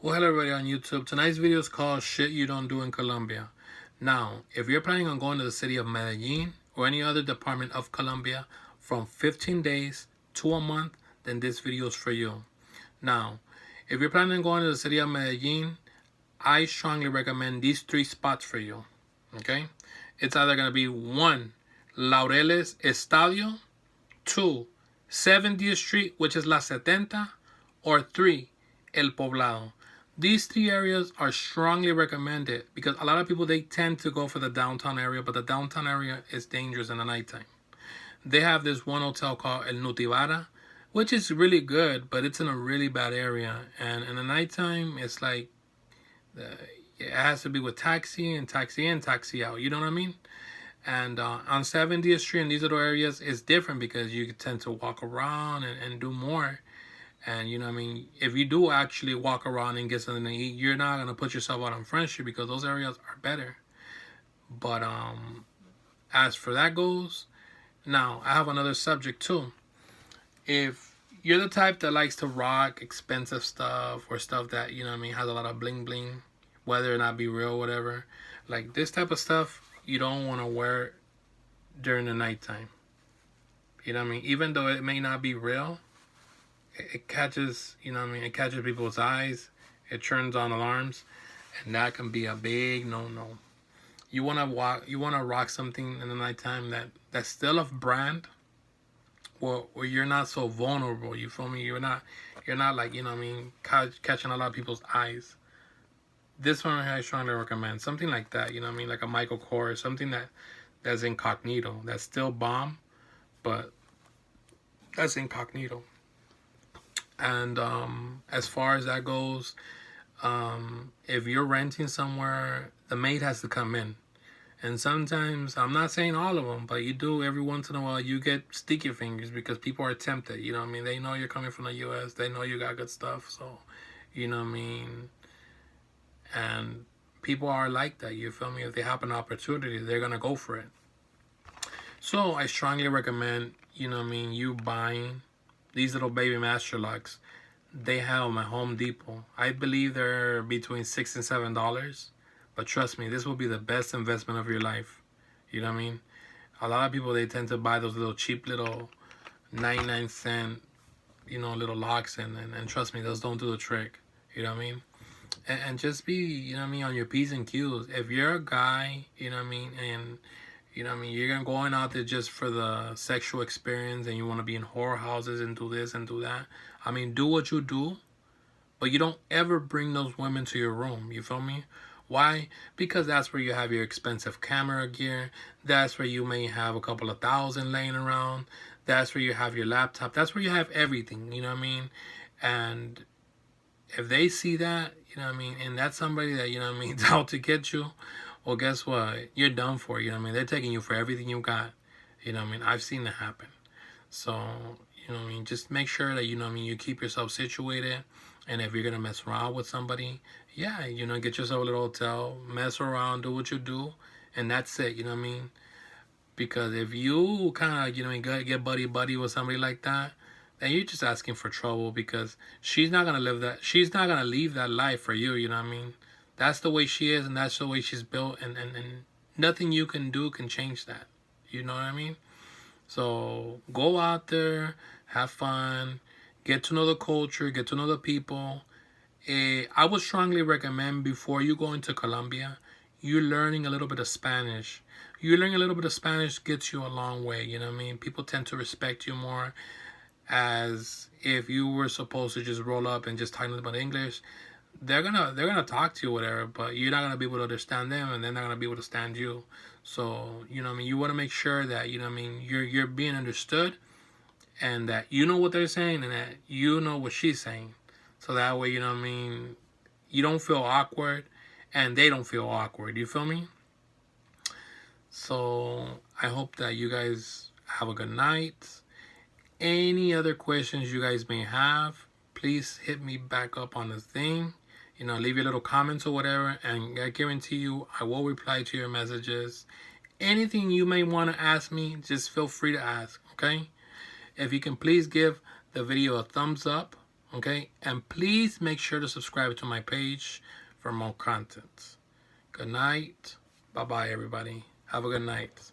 Well, hello everybody on YouTube. Tonight's video is called Shit You Don't Do in Colombia. Now, if you're planning on going to the city of Medellin or any other department of Colombia from 15 days to a month, then this video is for you. Now, if you're planning on going to the city of Medellin, I strongly recommend these three spots for you. Okay? It's either going to be 1, Laureles Estadio, 2, 70th Street, which is La Setenta, or 3, El Poblado. These three areas are strongly recommended because a lot of people, they tend to go for the downtown area, but the downtown area is dangerous in the nighttime. They have this one hotel called El Nutibara, which is really good, but it's in a really bad area. And in the nighttime, it's like it has to be with taxi and taxi in, taxi out. You know what I mean? And on 70th Street in these little areas, it's different because you tend to walk around and do more. And you know what I mean, if you do actually walk around and get something to eat, you're not gonna put yourself out on Front Street because those areas are better. But as for that goes, now I have another subject too. If you're the type that likes to rock expensive stuff or stuff that, you know what I mean, has a lot of bling bling, whether or not be real, whatever, like this type of stuff, you don't want to wear it during the nighttime. You know what I mean? Even though it may not be real, it catches, you know what I mean, it catches people's eyes, it turns on alarms, and that can be a big no-no. You want to rock something in the nighttime that's still of brand, where you're not so vulnerable, you feel me? You're not like, you know what I mean, catching a lot of people's eyes. This one I strongly recommend. Something like that, you know what I mean, like a Michael Kors, something that's incognito, that's still bomb, but that's incognito. And as far as that goes, if you're renting somewhere, the maid has to come in. And sometimes, I'm not saying all of them, but you do every once in a while, you get sticky fingers because people are tempted. You know what I mean? They know you're coming from the U.S. They know you got good stuff. So, you know what I mean? And people are like that. You feel me? If they have an opportunity, they're going to go for it. So, I strongly recommend, you know what I mean, you buying these little baby master locks. They have them at Home Depot. I believe they're between $6 and $7. But trust me, this will be the best investment of your life. You know what I mean? A lot of people, they tend to buy those little cheap little 99-cent, you know, little locks. And trust me, those don't do the trick. You know what I mean? And just be, you know what I mean, on your P's and Q's. If you're a guy, you know what I mean, and you know what I mean, you're going out there just for the sexual experience and you want to be in whore houses and do this and do that. I mean, do what you do, but you don't ever bring those women to your room. You feel me? Why? Because that's where you have your expensive camera gear. That's where you may have a couple of thousand laying around. That's where you have your laptop. That's where you have everything. You know what I mean? And if they see that, you know what I mean, and that's somebody that, you know what I mean, is out to get you, well, guess what? You're done for, you know what I mean? They're taking you for everything you got. You know what I mean? I've seen that happen. So, you know what I mean? Just make sure that, you know what I mean, you keep yourself situated. And if you're going to mess around with somebody, yeah, you know, get yourself a little hotel, mess around, do what you do, and that's it, you know what I mean? Because if you kind of, you know, get buddy with somebody like that, then you're just asking for trouble because she's not going to leave that life for you, you know what I mean? That's the way she is and that's the way she's built and nothing you can do can change that. You know what I mean? So go out there, have fun, get to know the culture, get to know the people. I would strongly recommend before you go into Colombia, you're learning a little bit of Spanish. You learning a little bit of Spanish gets you a long way, you know what I mean? People tend to respect you more as if you were supposed to just roll up and just talk about English. They're gonna talk to you whatever, but you're not gonna be able to understand them and they're not gonna be able to understand you. So, you know what I mean, you wanna make sure that, you know what I mean, you're being understood and that you know what they're saying and that you know what she's saying. So that way, you know what I mean, you don't feel awkward and they don't feel awkward. You feel me? So I hope that you guys have a good night. Any other questions you guys may have, please hit me back up on the thing. You know, leave your little comments or whatever, and I guarantee you I will reply to your messages. Anything you may want to ask me, just feel free to ask, okay? If you can please give the video a thumbs up, Okay? And please make sure to subscribe to my page for more content. Good night. Bye-bye, everybody. Have a good night.